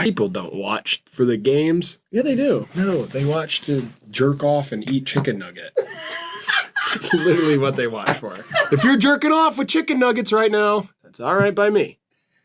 People don't watch for the games. Yeah, they do. No, they watch to jerk off and eat chicken nugget. That's literally what they watch for. If you're jerking off with chicken nuggets right now, that's all right by me.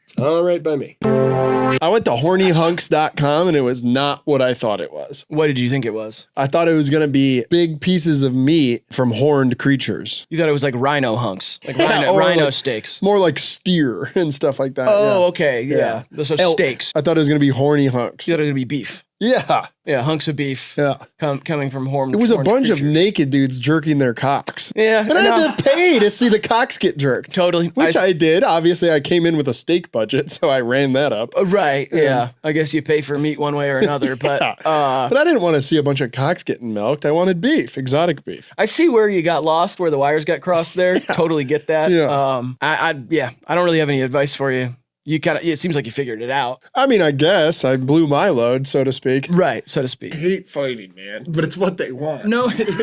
It's all right by me. I went to hornyhunks.com and it was not what I thought it was. What did you think it was? I thought it was going to be big pieces of meat from horned creatures. You thought it was like rhino hunks, like or rhino like, steaks. More like steer and stuff like that. Oh, okay. Yeah. So steaks. I thought it was going to be horny hunks. You thought it was going to be beef. Yeah. Yeah, hunks of beef. Yeah. Coming from horned. It was a bunch creatures. of naked dudes jerking their cocks. Yeah. And I had to pay to see the cocks get jerked. Totally. Which I did. Obviously, I came in with a steak budget, so I ran that up. Right. Yeah. I guess you pay for meat one way or another, but but I didn't want to see a bunch of cocks getting milked. I wanted beef, exotic beef. I see where you got lost, where the wires got crossed there. Totally get that. Yeah. I don't really have any advice for you. You kind of, it seems like you figured it out. I mean, I guess I blew my load, so to speak. Right, so to speak. I hate fighting, man, but it's what they want. No, it's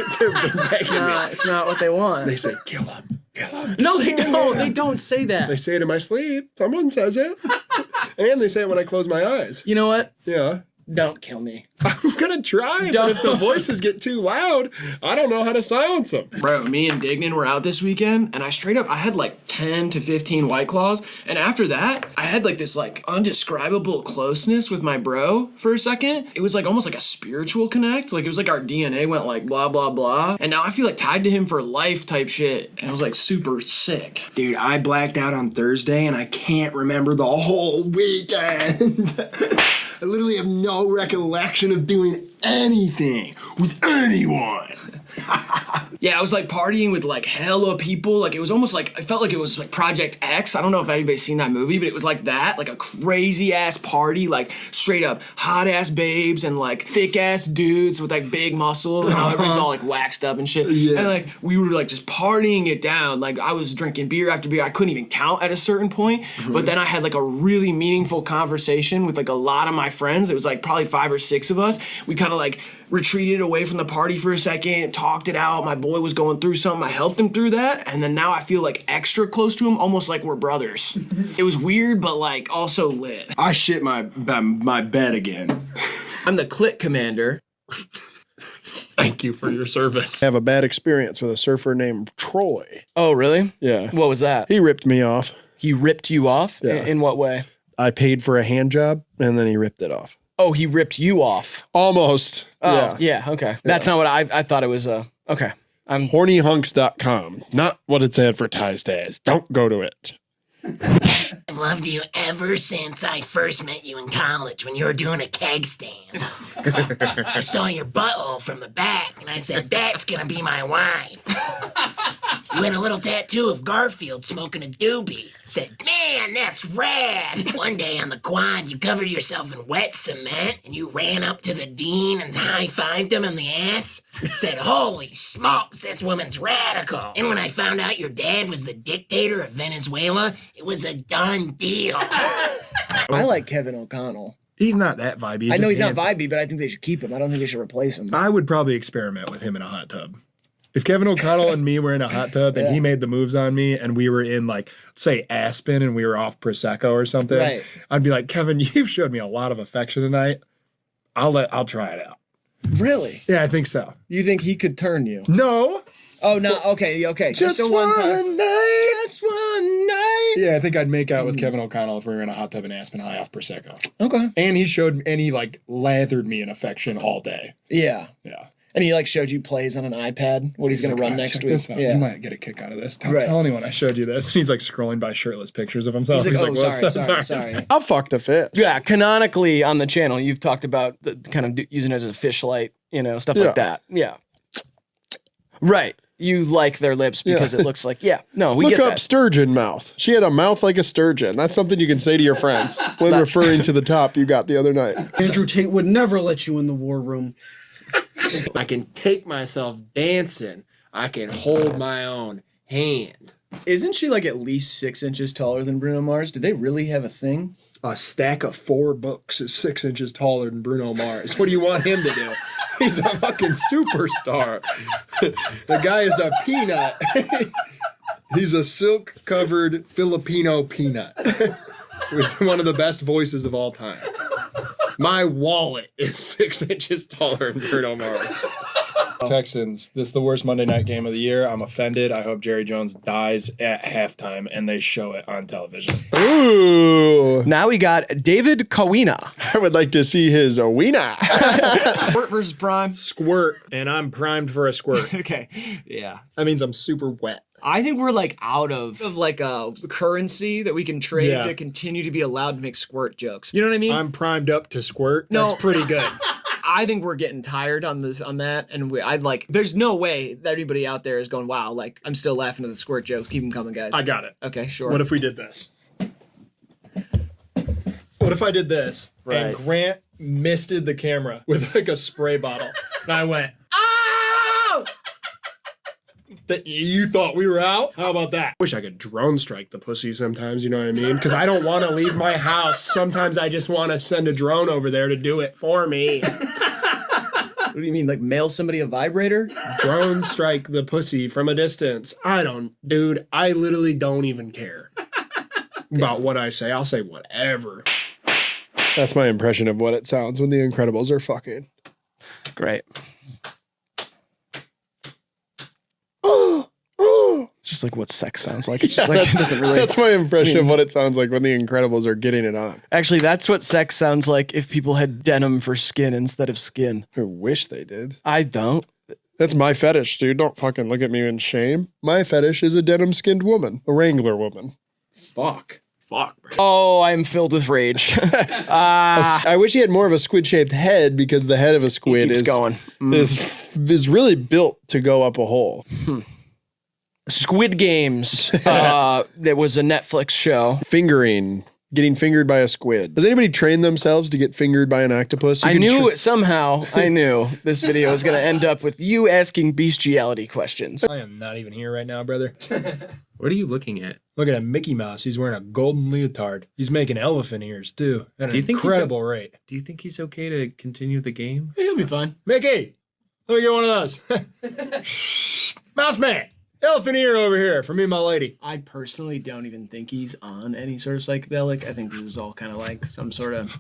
not what they want. They say, kill him, kill him. No, they don't. They don't say that. They say it in my sleep. Someone says it. And they say it when I close my eyes. You know what? Yeah. Don't kill me. I'm gonna try, but if the voices get too loud, I don't know how to silence them. Bro, me and Dignan were out this weekend, and I had like 10 to 15 White Claws, and after that, I had like this like undescribable closeness with my bro for a second. It was like almost like a spiritual connect. Like it was like our DNA went like blah, blah, blah. And now I feel like tied to him for life type shit. And it was like super sick. Dude, I blacked out on Thursday, and I can't remember the whole weekend. I literally have no recollection of doing anything with anyone. Yeah, I was like partying with like hella people. Like it was almost like, I felt like it was like Project X. I don't know if anybody's seen that movie, but it was like that, like a crazy ass party, like straight up hot ass babes and like thick ass dudes with like big muscle and how everybody's all like waxed up and shit. Yeah. And like we were like just partying it down. Like I was drinking beer after beer. I couldn't even count at a certain point. But then I had like a really meaningful conversation with like a lot of my friends. It was like probably 5 or 6 of us. We kind of like retreated away from the party for a second, talked it out. My boy was going through something. I helped him through that. And then now I feel like extra close to him, almost like we're brothers. It was weird, but like also lit. I shit my bed again. I'm the clit commander. Thank you for your service. I have a bad experience with a surfer named Troy. Oh, really? Yeah. What was that? He ripped me off. He ripped you off? Yeah. In what way? I paid for a hand job, and then he ripped it off. Oh, he ripped you off. Almost. Oh, yeah, okay. That's not what I thought it was. Okay. Hornyhunks.com. Not what it's advertised as. Don't go to it. I've loved you ever since I first met you in college when you were doing a keg stand. I saw your butthole from the back and I said, that's gonna be my wife. You had a little tattoo of Garfield smoking a doobie. Said, man, that's rad. One day on the quad, you covered yourself in wet cement and you ran up to the dean and high-fived him in the ass. Said, holy smokes, this woman's radical. And when I found out your dad was the dictator of Venezuela, it was a done deal. I like Kevin O'Connell. He's not that vibey. I know he's not vibey, but I think they should keep him. I don't think they should replace him. I would probably experiment with him in a hot tub. If Kevin O'Connell and me were in a hot tub and he made the moves on me and we were in like, say Aspen and we were off Prosecco or something, right. I'd be like, Kevin, you've showed me a lot of affection tonight. I'll try it out. Really? Yeah, I think so. You think he could turn you? No. Oh, no. Okay. Just one time. night. Just one night. Yeah, I think I'd make out with Kevin O'Connell if we were in a hot tub in Aspen high off Prosecco. Okay. And he like lathered me in affection all day. Yeah. Yeah. And he like showed you plays on an iPad, what he's going to run next week. Yeah. You might get a kick out of this. Don't tell anyone I showed you this. And he's like scrolling by shirtless pictures of himself. He's like, "Whoops, sorry. I'll fuck the fish. Yeah, canonically on the channel, you've talked about the kind of using it as a fish light, stuff like that. Yeah. Right. You like their lips because it looks like, we Look get up that. sturgeon mouth. She had a mouth like a sturgeon. That's something you can say to your friends when referring to the top you got the other night. Andrew Tate would never let you in the war room. I can take myself dancing. I can hold my own hand. Isn't she like at least 6 inches taller than Bruno Mars? Did they really have a thing? A stack of 4 books is 6 inches taller than Bruno Mars. What do you want him to do? He's a fucking superstar. The guy is a peanut. He's a silk-covered Filipino peanut with one of the best voices of all time. My wallet is 6 inches taller than Bruno Mars. Texans, this is the worst Monday night game of the year. I'm offended. I hope Jerry Jones dies at halftime and they show it on television. Ooh. Now we got David Kawina. I would like to see his wiener. Squirt versus prime. Squirt, and I'm primed for a squirt. Okay. Yeah. That means I'm super wet. I think we're like out of like a currency that we can trade to continue to be allowed to make squirt jokes. You know what I mean? I'm primed up to squirt. No. That's pretty good. I think we're getting tired on that, and I'd like. There's no way that anybody out there is going, "Wow!" Like I'm still laughing at the squirt jokes. Keep them coming, guys. I got it. Okay, sure. What if we did this? What if I did this and Grant misted the camera with like a spray bottle, and I went, "Oh!" That you thought we were out? How about that? Wish I could drone strike the pussy sometimes, you know what I mean? Because I don't want to leave my house. Sometimes I just want to send a drone over there to do it for me. What do you mean, like mail somebody a vibrator? Drone strike the pussy from a distance. Dude, I literally don't even care about what I say. I'll say whatever. That's my impression of what it sounds when the Incredibles are fucking. Great. It's just like what sex sounds like. It's just like it doesn't really. That's my impression of what it sounds like when the Incredibles are getting it on. Actually, that's what sex sounds like if people had denim for skin instead of skin. I wish they did. I don't. That's my fetish, dude. Don't fucking look at me in shame. My fetish is a denim-skinned woman, a Wrangler woman. Fuck, bro. Oh, I'm filled with rage. I wish he had more of a squid-shaped head because the head of a squid Keeps is going. is really built to go up a hole. Squid Games. There was a Netflix show. Getting fingered by a squid. Has anybody trained themselves to get fingered by an octopus? I knew this video was going to end up with you asking bestiality questions. I am not even here right now, brother. What are you looking at? Looking at Mickey Mouse. He's wearing a golden leotard. He's making elephant ears, too. At an Do you think incredible rate. Do you think he's okay to continue the game? He'll be fine. Mickey, let me get one of those. Mouse man. Elephant ear over here for me and my lady. I personally don't even think he's on any sort of psychedelic. I think this is all kind of like some sort of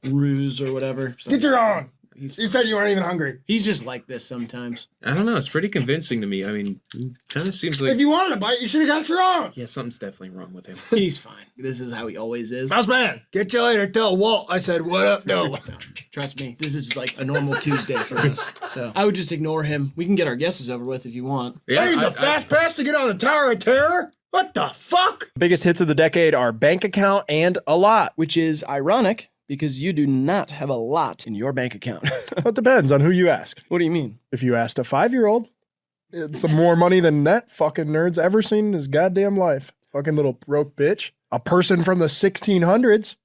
ruse or whatever. So Get your own. you said you weren't even hungry. He's just like this sometimes. I don't know. It's pretty convincing to me. I mean, kind of seems like If you wanted a bite, you should have got your own. yeah, something's definitely wrong with him. He's fine. This is how he always is. Mouse man, get you later. Tell Walt I said what up, no. No, trust me, this is like a normal Tuesday for us. So I would just ignore him. We can get our guesses over with if you want. Yeah, I need the fast pass to get on the Tower of Terror? What the fuck? Biggest hits of the decade are bank account and a lot, which is ironic because you do not have a lot in your bank account. It depends on who you ask. What do you mean? If you asked a 5-year-old, it's more money than that fucking nerd's ever seen in his goddamn life. Fucking little broke bitch. A person from the 1600s.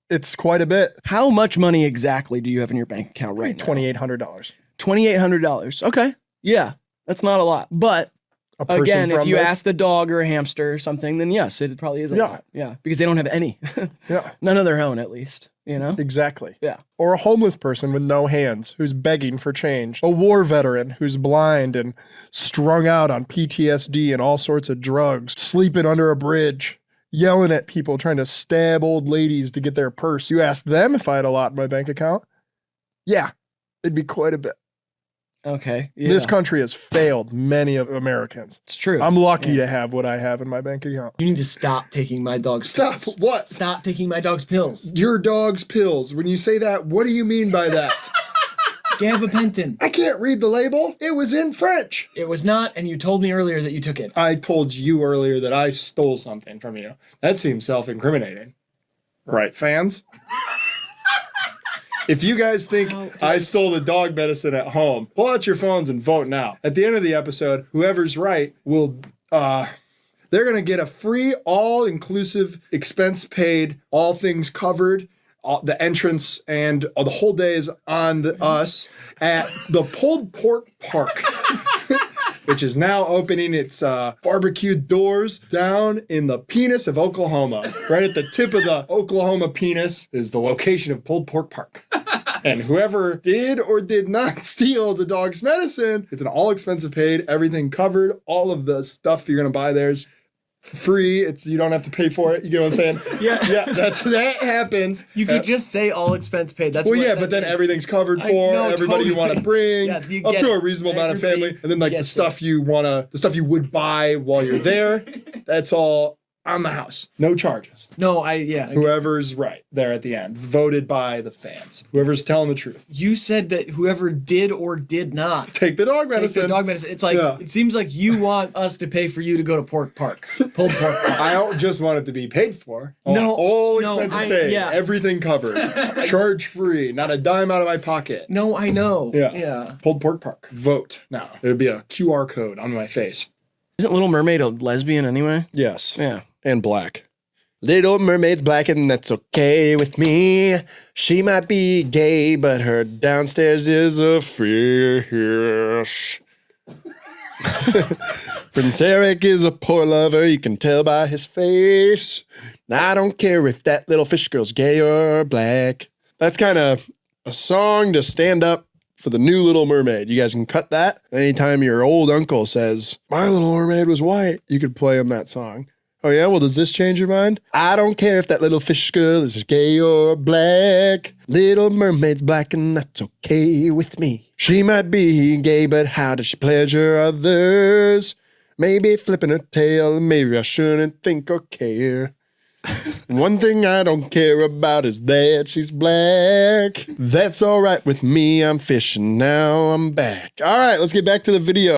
It's quite a bit. How much money exactly do you have in your bank account right now? $2,800. $2,800. Okay. Yeah, that's not a lot. But A person again, if from you the- ask a dog or a hamster or something, then yes, it probably is a Yeah. lot. Yeah, because they don't have any. Yeah, None of their own, at least. You know? exactly. Yeah. Or a homeless person with no hands who's begging for change. A war veteran who's blind and strung out on PTSD and all sorts of drugs, sleeping under a bridge, yelling at people, trying to stab old ladies to get their purse. You ask them if I had a lot in my bank account? Yeah, it'd be quite a bit. Okay. Yeah. This country has failed many of Americans. It's true. I'm lucky to have what I have in my bank account. You need to stop taking my dog's Stop. pills. What? Stop taking my dog's pills. Your dog's pills. When you say that, what do you mean by that? Gabapentin. I can't read the label. It was in French. It was not, and you told me earlier that you took it. I told you earlier that I stole something from you. That seems self-incriminating. Right, fans? If you guys think I stole the dog medicine at home, pull out your phones and vote now. At the end of the episode, whoever's right will, they're going to get a free, all-inclusive, expense-paid, all things covered, the entrance and the whole day is on us at the Pulled Pork Park, which is now opening its barbecued doors down in the penis of Oklahoma. Right at the tip of the Oklahoma penis is the location of Pulled Pork Park. And whoever did or did not steal the dog's medicine, it's an all expensive paid, everything covered, all of the stuff you're going to buy there's free. You don't have to pay for it. You get what I'm saying? Yeah. Yeah, that happens. You could just say all expense paid. That's Well, what yeah, that but then means. everything's covered I for. know, Everybody you want to totally. bring Yeah, you up get to a it. reasonable amount of Everybody family, and then like the gets stuff the stuff you would buy while you're there. That's all on the house. No charges. No, Whoever's right there at the end, voted by the fans. Whoever's telling the truth. You said that whoever did or did not Take the dog take medicine. the dog medicine. It's like Yeah. it seems like you want us to pay for you to go to Pulled Pork Park. I don't just want it to be paid for. I want No, all no, expenses paid. yeah. Everything covered. Charge free. Not a dime out of my pocket. No, I know. Yeah. Pulled Pork Park. Vote now. There'd be a QR code on my face. Isn't Little Mermaid a lesbian anyway? Yes. Yeah. And black. Little Mermaid's black and that's okay with me. She might be gay, but her downstairs is a fish. Prince Eric is a poor lover, you can tell by his face. I don't care if that little fish girl's gay or black. That's kind of a song to stand up for the new Little Mermaid. You guys can cut that. Anytime your old uncle says, my Little Mermaid was white, you could play him that song. Oh yeah? Well, does this change your mind? I don't care if that little fish girl is gay or black. Little Mermaid's black and that's okay with me. She might be gay, but how does she pleasure others? Maybe flipping her tail, maybe I shouldn't think or care. One thing I don't care about is that she's black. That's all right with me, I'm fishing now, I'm back. All right, let's get back to the video.